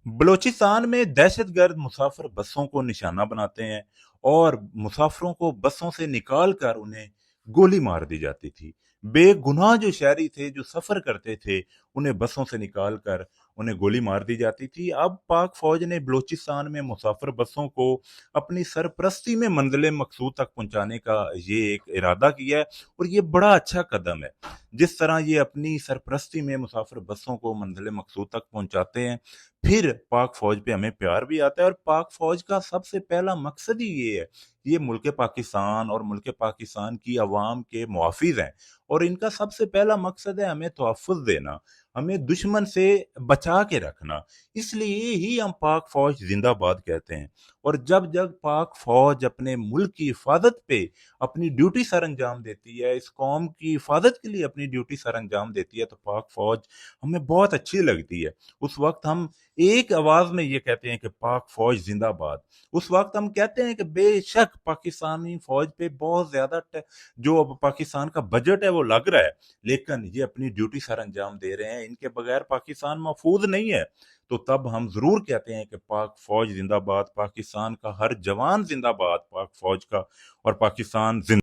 बलूचिस्तान में दहशतगर्द मुसाफिर बसों को निशाना बनाते हैं और मुसाफिरों को बसों से निकाल कर उन्हें गोली मार दी जाती थी। बेगुनाह जो शहरी थे, जो सफर करते थे, उन्हें बसों से निकाल कर उन्हें गोली मार दी जाती थी। अब पाक फौज ने बलूचिस्तान में मुसाफिर बसों को अपनी सरपरस्ती में मंजिल मकसूद तक पहुंचाने का ये एक इरादा किया है और ये बड़ा अच्छा कदम है। जिस तरह ये अपनी सरपरस्ती में मुसाफिर बसों को मंजिल मकसूद तक पहुंचाते हैं, फिर पाक फौज पे हमें प्यार भी आता है। और पाक फौज का सबसे पहला मकसद ही ये है, ये मुल्क पाकिस्तान और मुल्क पाकिस्तान की अवाम के मुहाफिज हैं और इनका सबसे पहला मकसद है हमें तोहफ़्फ़ुज़ देना, हमें दुश्मन से बचा के रखना। इसलिए ही हम पाक फौज जिंदाबाद कहते हैं। और जब जब पाक फौज अपने मुल्क की हिफाजत पे अपनी ड्यूटी सर अंजाम देती है, इस कौम की हिफाजत के लिए अपनी ड्यूटी सर अंजाम देती है, तो पाक फौज हमें बहुत अच्छी लगती है। उस वक्त हम एक आवाज में ये कहते हैं कि पाक फौज जिंदाबाद। उस वक्त हम कहते हैं कि बेशक पाकिस्तानी फौज पे बहुत ज्यादा जो अब पाकिस्तान का बजट है वो लग रहा है, लेकिन ये अपनी ड्यूटी सर अंजाम दे रहे हैं, इनके बगैर पाकिस्तान महफूज नहीं है। तो तब हम जरूर कहते हैं कि पाक फौज जिंदाबाद, पाकिस्तान का हर जवान जिंदाबाद, पाक फौज का और पाकिस्तान जिंदाबाद।